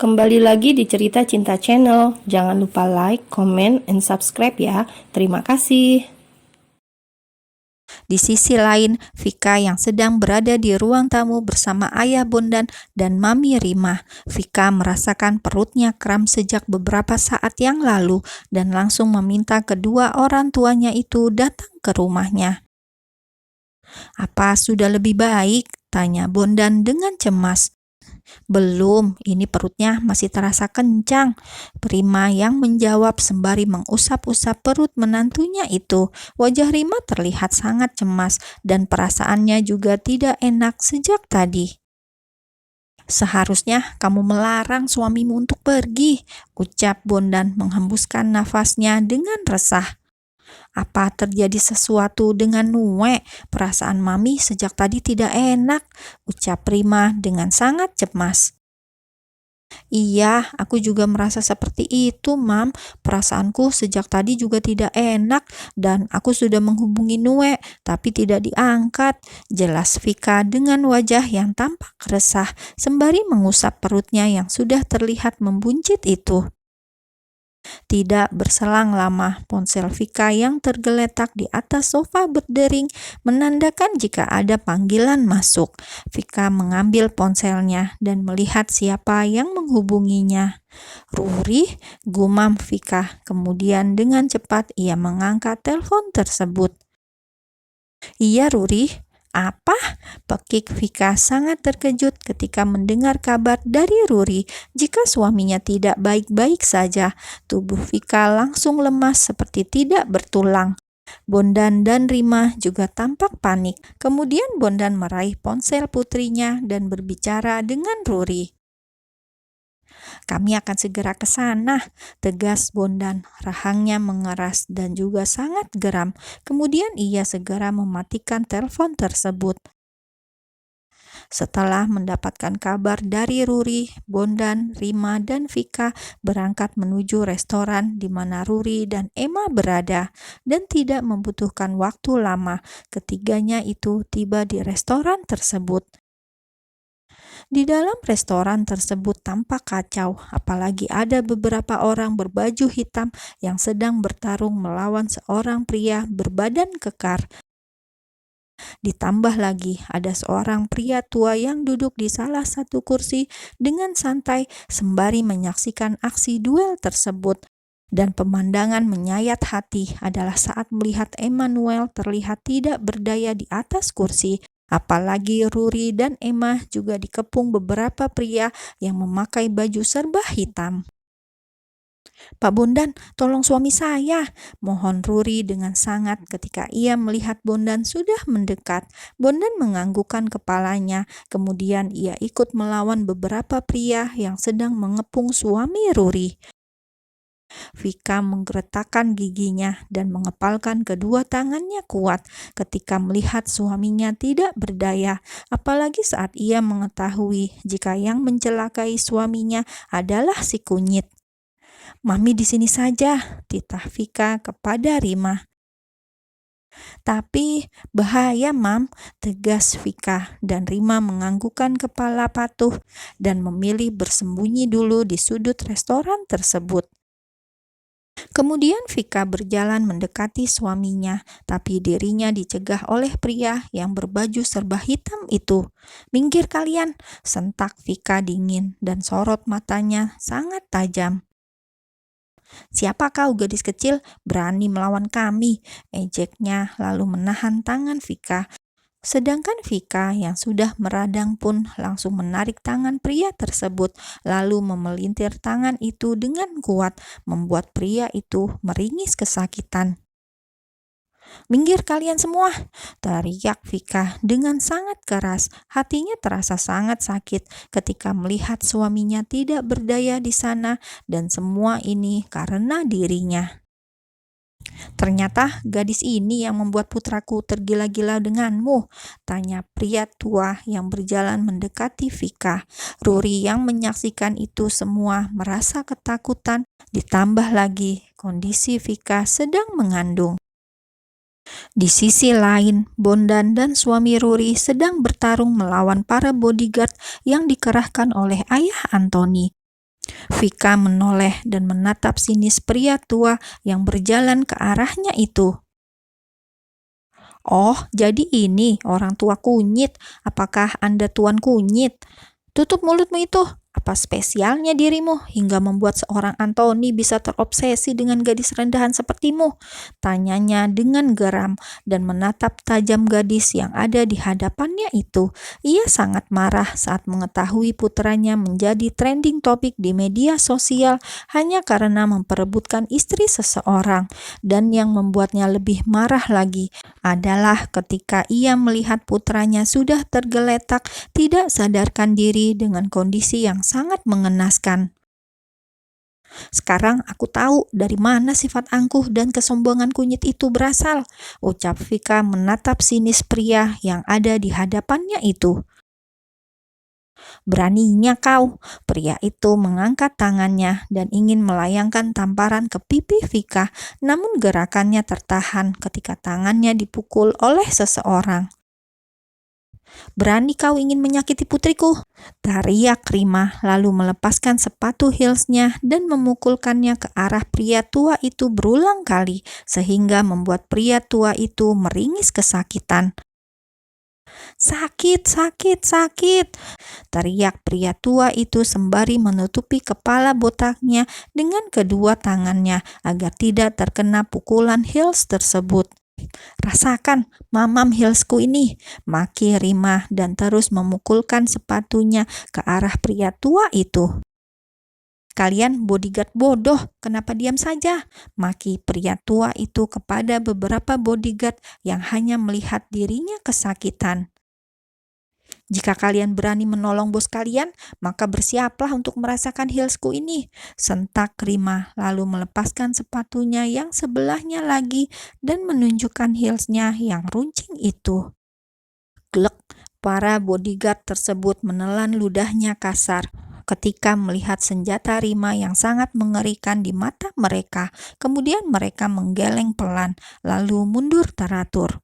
Kembali lagi di Cerita Cinta Channel. Jangan lupa like, comment, and subscribe ya. Terima kasih. Di sisi lain, Vika yang sedang berada di ruang tamu bersama ayah Bondan dan Mami Rima. Vika merasakan perutnya kram sejak beberapa saat yang lalu dan langsung meminta kedua orang tuanya itu datang ke rumahnya. "Apa sudah lebih baik?" tanya Bondan dengan cemas. "Belum, ini perutnya masih terasa kencang," Rima yang menjawab sembari mengusap-usap perut menantunya itu. Wajah Rima terlihat sangat cemas dan perasaannya juga tidak enak sejak tadi. "Seharusnya kamu melarang suamimu untuk pergi," ucap Bondan menghembuskan nafasnya dengan resah. "Apa terjadi sesuatu dengan Nue? Perasaan Mami sejak tadi tidak enak," ucap Rima dengan sangat cemas. "Iya, aku juga merasa seperti itu, Mam. Perasaanku sejak tadi juga tidak enak dan aku sudah menghubungi Nue, tapi tidak diangkat," jelas Vika dengan wajah yang tampak resah sembari mengusap perutnya yang sudah terlihat membuncit itu. Tidak berselang lama, ponsel Vika yang tergeletak di atas sofa berdering menandakan jika ada panggilan masuk. Vika mengambil ponselnya dan melihat siapa yang menghubunginya. "Ruri," gumam Vika. Kemudian dengan cepat ia mengangkat telepon tersebut. "Iya, Ruri." "Apa?" pekik Vika sangat terkejut ketika mendengar kabar dari Ruri jika suaminya tidak baik-baik saja. Tubuh Vika langsung lemas seperti tidak bertulang. Bondan dan Rima juga tampak panik. Kemudian Bondan meraih ponsel putrinya dan berbicara dengan Ruri. "Kami akan segera ke sana," tegas Bondan. Rahangnya mengeras dan juga sangat geram. Kemudian ia segera mematikan telepon tersebut. Setelah mendapatkan kabar dari Ruri, Bondan, Rima, dan Vika berangkat menuju restoran di mana Ruri dan Emma berada. Dan tidak membutuhkan waktu lama, ketiganya itu tiba di restoran tersebut. Di dalam restoran tersebut tampak kacau, apalagi ada beberapa orang berbaju hitam yang sedang bertarung melawan seorang pria berbadan kekar. Ditambah lagi ada seorang pria tua yang duduk di salah satu kursi dengan santai sembari menyaksikan aksi duel tersebut. Dan pemandangan menyayat hati adalah saat melihat Emmanuel terlihat tidak berdaya di atas kursi. Apalagi Ruri dan Emma juga dikepung beberapa pria yang memakai baju serba hitam. "Pak Bondan, tolong suami saya," mohon Ruri dengan sangat ketika ia melihat Bondan sudah mendekat. Bondan menganggukkan kepalanya, kemudian ia ikut melawan beberapa pria yang sedang mengepung suami Ruri. Vika menggeretakkan giginya dan mengepalkan kedua tangannya kuat ketika melihat suaminya tidak berdaya, apalagi saat ia mengetahui jika yang mencelakai suaminya adalah si kunyit. "Mami di sini saja," titah Vika kepada Rima. "Tapi bahaya, Mam," tegas Vika, dan Rima menganggukkan kepala patuh dan memilih bersembunyi dulu di sudut restoran tersebut. Kemudian Vika berjalan mendekati suaminya, tapi dirinya dicegah oleh pria yang berbaju serba hitam itu. "Minggir kalian!" sentak Vika dingin dan sorot matanya sangat tajam. "Siapa kau, gadis kecil, berani melawan kami?" ejeknya lalu menahan tangan Vika. Sedangkan Vika yang sudah meradang pun langsung menarik tangan pria tersebut, lalu memelintir tangan itu dengan kuat, membuat pria itu meringis kesakitan. "Minggir kalian semua!" teriak Vika dengan sangat keras. Hatinya terasa sangat sakit ketika melihat suaminya tidak berdaya di sana dan semua ini karena dirinya. "Ternyata gadis ini yang membuat putraku tergila-gila denganmu?" tanya pria tua yang berjalan mendekati Vika. Ruri yang menyaksikan itu semua merasa ketakutan, ditambah lagi kondisi Vika sedang mengandung. Di sisi lain, Bondan dan suami Ruri sedang bertarung melawan para bodyguard yang dikerahkan oleh ayah Anthony. Vika menoleh dan menatap sinis pria tua yang berjalan ke arahnya itu. "Oh, jadi ini orang tua kunyit. Apakah Anda tuan kunyit? Tutup mulutmu itu. Apa spesialnya dirimu hingga membuat seorang Antoni bisa terobsesi dengan gadis rendahan sepertimu?" Tanyanya dengan geram dan menatap tajam gadis yang ada di hadapannya itu. Ia sangat marah saat mengetahui putranya menjadi trending topik di media sosial hanya karena memperebutkan istri seseorang. Dan yang membuatnya lebih marah lagi adalah ketika ia melihat putranya sudah tergeletak tidak sadarkan diri dengan kondisi yang sangat mengenaskan. "Sekarang aku tahu dari mana sifat angkuh dan kesombongan kunyit itu berasal," ucap Vika menatap sinis pria yang ada di hadapannya itu. "Beraninya kau!" Pria itu mengangkat tangannya dan ingin melayangkan tamparan ke pipi Vika, namun gerakannya tertahan ketika tangannya dipukul oleh seseorang. "Berani kau ingin menyakiti putriku?" teriak Rima, lalu melepaskan sepatu heelsnya dan memukulkannya ke arah pria tua itu berulang kali, sehingga membuat pria tua itu meringis kesakitan. "Sakit, sakit, sakit!" teriak pria tua itu sembari menutupi kepala botaknya dengan kedua tangannya agar tidak terkena pukulan heels tersebut. "Rasakan, mamam heelsku ini!" maki Rima dan terus memukulkan sepatunya ke arah pria tua itu. "Kalian bodyguard bodoh, kenapa diam saja?" maki pria tua itu kepada beberapa bodyguard yang hanya melihat dirinya kesakitan. "Jika kalian berani menolong bos kalian, maka bersiaplah untuk merasakan heelsku ini," sentak Rima, lalu melepaskan sepatunya yang sebelahnya lagi dan menunjukkan heelsnya yang runcing itu. Glek, para bodyguard tersebut menelan ludahnya kasar ketika melihat senjata Rima yang sangat mengerikan di mata mereka. Kemudian mereka menggeleng pelan, lalu mundur teratur.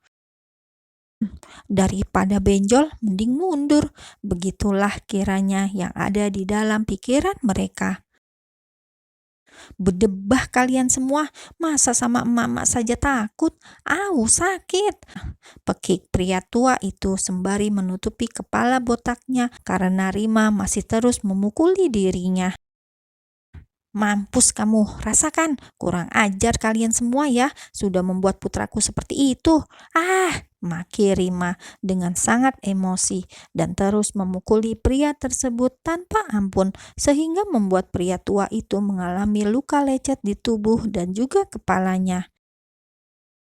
"Daripada benjol, mending mundur." Begitulah kiranya yang ada di dalam pikiran mereka. "Bedebah kalian semua, masa sama emak-emak saja takut? Au, sakit!" pekik pria tua itu sembari menutupi kepala botaknya karena Rima masih terus memukuli dirinya. "Mampus kamu, rasakan! Kurang ajar kalian semua ya, sudah membuat putraku seperti itu. Ah!" maki Rima dengan sangat emosi dan terus memukuli pria tersebut tanpa ampun sehingga membuat pria tua itu mengalami luka lecet di tubuh dan juga kepalanya.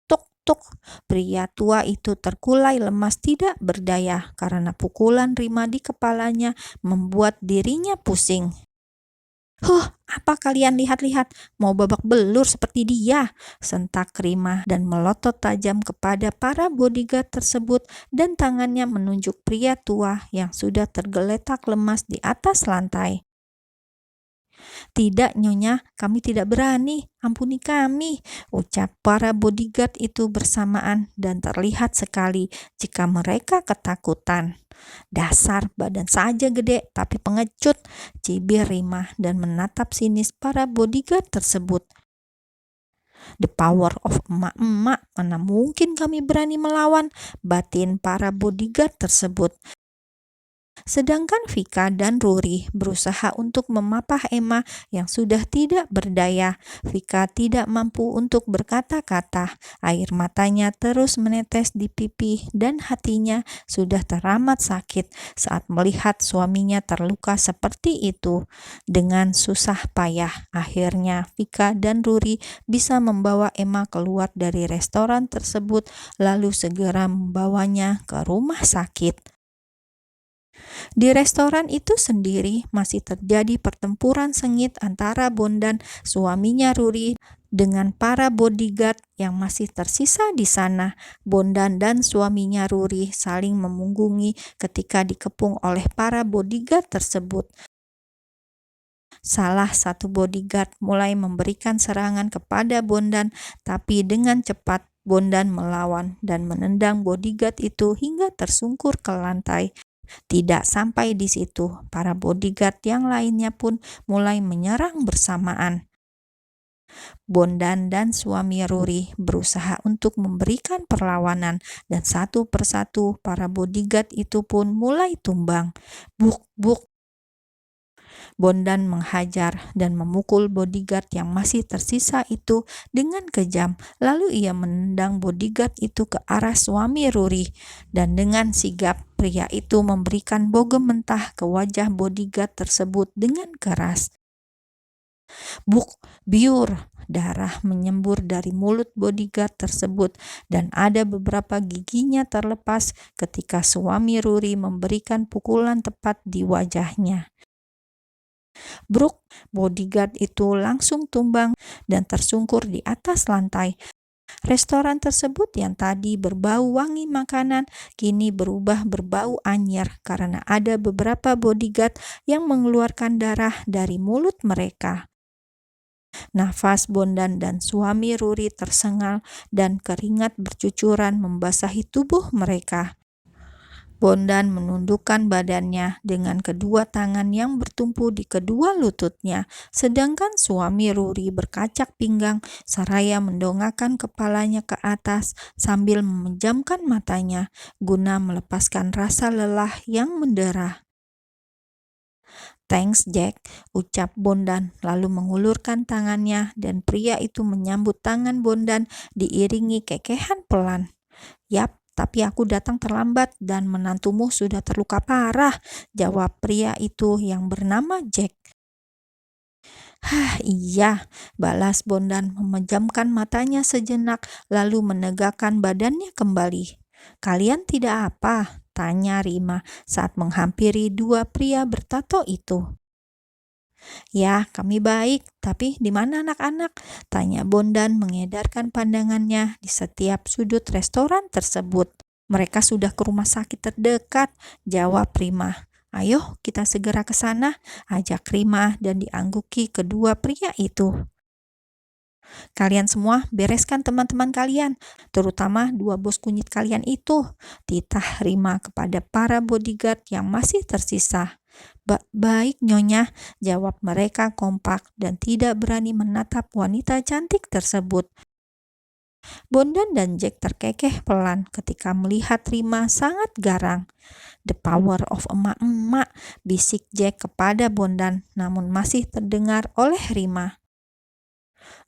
Tuk tuk, pria tua itu terkulai lemas tidak berdaya karena pukulan Rima di kepalanya membuat dirinya pusing. "Huh, apa kalian lihat-lihat? Mau babak belur seperti dia?" sentak Rima dan melotot tajam kepada para bodyguard tersebut dan tangannya menunjuk pria tua yang sudah tergeletak lemas di atas lantai. "Tidak, Nyonya, kami tidak berani. Ampuni kami," ucap para bodyguard itu bersamaan dan terlihat sekali jika mereka ketakutan. "Dasar badan saja gede tapi pengecut," cibir Rima dan menatap sinis para bodyguard tersebut. "The power of emak-emak, mana mungkin kami berani melawan," batin para bodyguard tersebut. Sedangkan Vika dan Ruri berusaha untuk memapah Emma yang sudah tidak berdaya. Vika tidak mampu untuk berkata-kata. Air matanya terus menetes di pipi dan hatinya sudah teramat sakit saat melihat suaminya terluka seperti itu. Dengan susah payah, akhirnya Vika dan Ruri bisa membawa Emma keluar dari restoran tersebut lalu segera membawanya ke rumah sakit. Di restoran itu sendiri masih terjadi pertempuran sengit antara Bondan, suaminya Ruri, dengan para bodyguard yang masih tersisa di sana. Bondan dan suaminya Ruri saling memunggungi ketika dikepung oleh para bodyguard tersebut. Salah satu bodyguard mulai memberikan serangan kepada Bondan, tapi dengan cepat Bondan melawan dan menendang bodyguard itu hingga tersungkur ke lantai. Tidak sampai di situ, para bodyguard yang lainnya pun mulai menyerang bersamaan. Bondan dan suami Ruri berusaha untuk memberikan perlawanan dan satu persatu para bodyguard itu pun mulai tumbang. Buk, buk. Bondan menghajar dan memukul bodyguard yang masih tersisa itu dengan kejam. Lalu ia menendang bodyguard itu ke arah suami Ruri. Dan dengan sigap, pria itu memberikan bogem mentah ke wajah bodyguard tersebut dengan keras. Buk, biur. Darah menyembur dari mulut bodyguard tersebut dan ada beberapa giginya terlepas ketika suami Ruri memberikan pukulan tepat di wajahnya. Bruk, bodyguard itu langsung tumbang dan tersungkur di atas lantai. Restoran tersebut yang tadi berbau wangi makanan kini berubah berbau anyir karena ada beberapa bodyguard yang mengeluarkan darah dari mulut mereka. Nafas Bondan dan suami Ruri tersengal dan keringat bercucuran membasahi tubuh mereka. Bondan menundukkan badannya dengan kedua tangan yang bertumpu di kedua lututnya, sedangkan suami Ruri berkacak pinggang seraya mendongakkan kepalanya ke atas sambil memejamkan matanya guna melepaskan rasa lelah yang mendera. "Thanks, Jack," ucap Bondan lalu mengulurkan tangannya dan pria itu menyambut tangan Bondan diiringi kekehan pelan. "Yap, tapi aku datang terlambat dan menantumu sudah terluka parah," jawab pria itu yang bernama Jack. "Hah, iya," balas Bondan memejamkan matanya sejenak lalu menegakkan badannya kembali. "Kalian tidak apa?" tanya Rima saat menghampiri dua pria bertato itu. "Ya, kami baik, tapi di mana anak-anak?" tanya Bondan mengedarkan pandangannya di setiap sudut restoran tersebut. "Mereka sudah ke rumah sakit terdekat," jawab Rima. "Ayo kita segera ke sana," ajak Rima dan diangguki kedua pria itu. "Kalian semua bereskan teman-teman kalian, terutama dua bos kunyit kalian itu," titah Rima kepada para bodyguard yang masih tersisa. Baik, Nyonya," jawab mereka kompak dan tidak berani menatap wanita cantik tersebut. Bondan dan Jack terkekeh pelan ketika melihat Rima sangat garang. "The power of emak-emak," bisik Jack kepada Bondan, namun masih terdengar oleh Rima.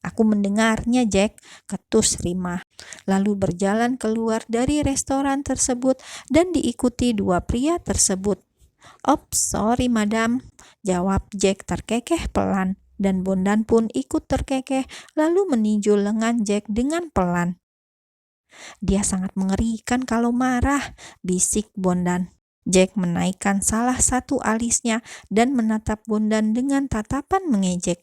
"Aku mendengarnya, Jack," ketus Rima, lalu berjalan keluar dari restoran tersebut dan diikuti dua pria tersebut. "Oops, sorry madam," jawab Jack terkekeh pelan, dan Bondan pun ikut terkekeh lalu meninju lengan Jack dengan pelan. "Dia sangat mengerikan kalau marah," bisik Bondan. Jack menaikkan salah satu alisnya dan menatap Bondan dengan tatapan mengejek.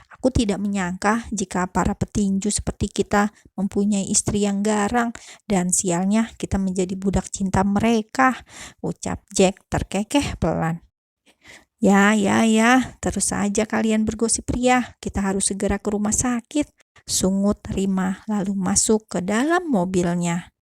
"Aku tidak menyangka jika para petinju seperti kita mempunyai istri yang garang, dan sialnya kita menjadi budak cinta mereka," ucap Jack terkekeh pelan. Ya, terus saja kalian bergosip pria, kita harus segera ke rumah sakit," sungut Rima lalu masuk ke dalam mobilnya.